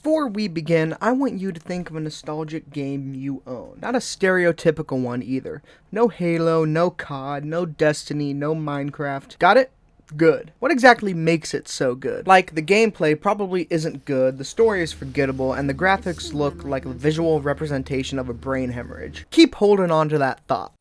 Before we begin, I want you to think of a nostalgic game you own. Not a stereotypical one either. No Halo, no COD, no Destiny, no Minecraft. Got it? Good. What exactly makes it so good? Like, the gameplay probably isn't good, the story is forgettable, and the graphics look like a visual representation of a brain hemorrhage. Keep holding on to that thought.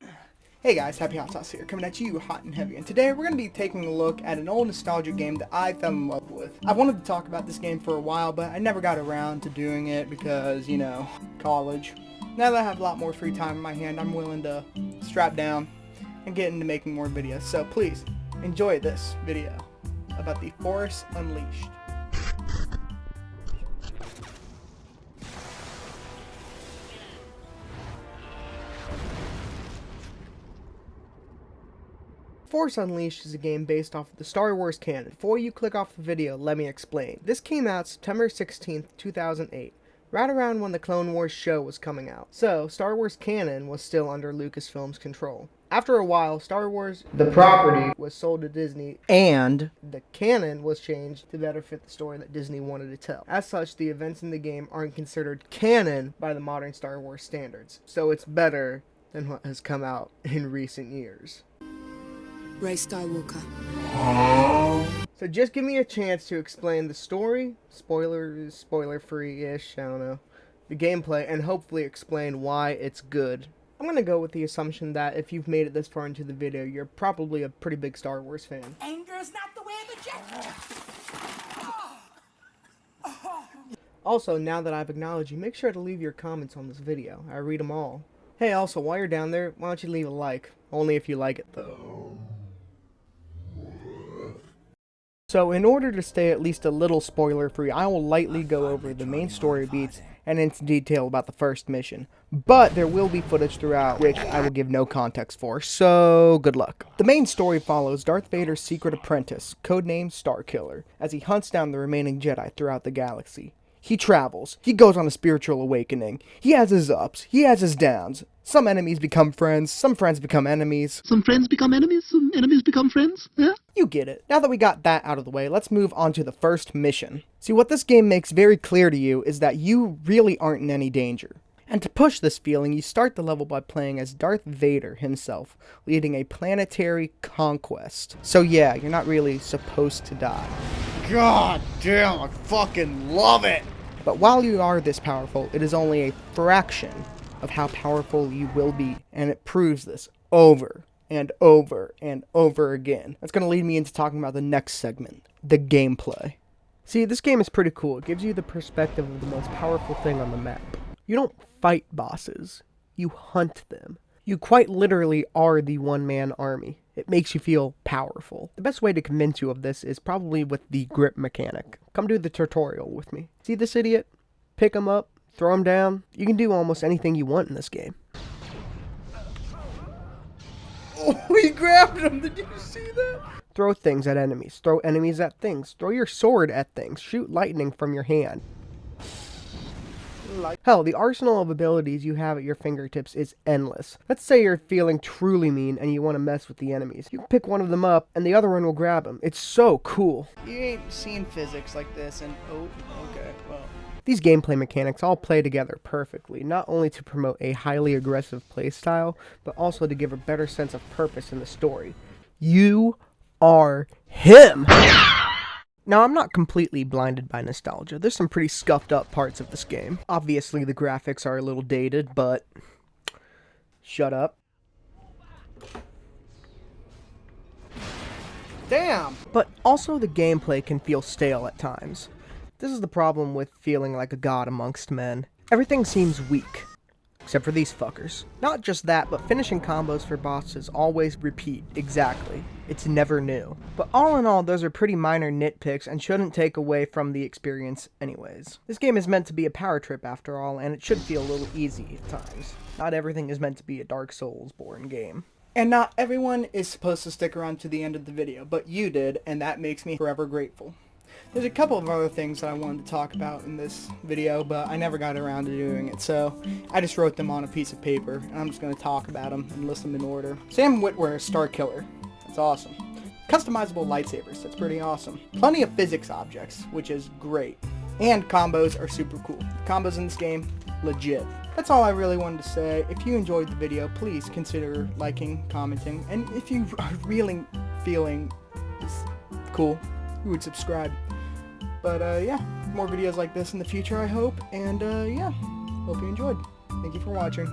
Hey guys, Happy Hot Sauce here, coming at you hot and heavy, and today we're going to be taking a look at an old nostalgic game that I fell in love with. I wanted to talk about this game for a while, but I never got around to doing it because, you know, college. Now that I have a lot more free time in my hand, I'm willing to strap down and get into making more videos. So please, enjoy this video about the Force Unleashed. Force Unleashed is a game based off of the Star Wars canon. Before you click off the video, let me explain. This came out September 16th, 2008, right around when the Clone Wars show was coming out. So, Star Wars canon was still under Lucasfilm's control. After a while, Star Wars, the property, was sold to Disney, and the canon was changed to better fit the story that Disney wanted to tell. As such, the events in the game aren't considered canon by the modern Star Wars standards, so it's better than what has come out in recent years. Rey Skywalker. So just give me a chance to explain the story, spoiler-free-ish, I don't know, the gameplay, and hopefully explain why it's good. I'm gonna go with the assumption that if you've made it this far into the video, you're probably a pretty big Star Wars fan. Anger is not the way of the Jedi. Also, now that I've acknowledged you, make sure to leave your comments on this video. I read them all. Hey, also, while you're down there, why don't you leave a like? Only if you like it, though. So, in order to stay at least a little spoiler-free, I will lightly go over the main story beats and into detail about the first mission. But there will be footage throughout which I will give no context for, so good luck. The main story follows Darth Vader's secret apprentice, codenamed Starkiller, as he hunts down the remaining Jedi throughout the galaxy. He travels. He goes on a spiritual awakening. He has his ups. He has his downs. Some enemies become friends. Some friends become enemies. Some friends become enemies. Some enemies become friends. Yeah? You get it. Now that we got that out of the way, let's move on to the first mission. See, what this game makes very clear to you is that you really aren't in any danger. And to push this feeling, you start the level by playing as Darth Vader himself, leading a planetary conquest. So yeah, you're not really supposed to die. God damn, I fucking love it! But while you are this powerful, it is only a fraction of how powerful you will be, and it proves this over and over and over again. That's going to lead me into talking about the next segment, the gameplay. See, this game is pretty cool. It gives you the perspective of the most powerful thing on the map. You don't fight bosses, you hunt them. You quite literally are the one-man army. It makes you feel powerful. The best way to convince you of this is probably with the grip mechanic. Come do the tutorial with me. See this idiot? Pick him up, throw him down. You can do almost anything you want in this game. Oh, he grabbed him! Did you see that? Throw things at enemies. Throw enemies at things. Throw your sword at things. Shoot lightning from your hand. Hell, the arsenal of abilities you have at your fingertips is endless. Let's say you're feeling truly mean and you want to mess with the enemies. You can pick one of them up and the other one will grab them. It's so cool. You ain't seen physics like this and oh, okay, well. These gameplay mechanics all play together perfectly, not only to promote a highly aggressive playstyle, but also to give a better sense of purpose in the story. You are him! Now, I'm not completely blinded by nostalgia. There's some pretty scuffed up parts of this game. Obviously, the graphics are a little dated, but shut up. Damn! But also the gameplay can feel stale at times. This is the problem with feeling like a god amongst men. Everything seems weak. Except for these fuckers. Not just that, but finishing combos for bosses always repeat exactly. It's never new. But all in all, those are pretty minor nitpicks and shouldn't take away from the experience anyways. This game is meant to be a power trip after all, and it should feel a little easy at times. Not everything is meant to be a Dark Souls-born game. And not everyone is supposed to stick around to the end of the video, but you did, and that makes me forever grateful. There's a couple of other things that I wanted to talk about in this video, but I never got around to doing it, so I just wrote them on a piece of paper, and I'm just going to talk about them and list them in order. Sam Witwer's Starkiller. That's awesome. Customizable lightsabers. That's pretty awesome. Plenty of physics objects, which is great. And combos are super cool. Combos in this game, legit. That's all I really wanted to say. If you enjoyed the video, please consider liking, commenting, and if you are really feeling cool, you would subscribe. But yeah, more videos like this in the future, I hope. And yeah, hope you enjoyed. Thank you for watching.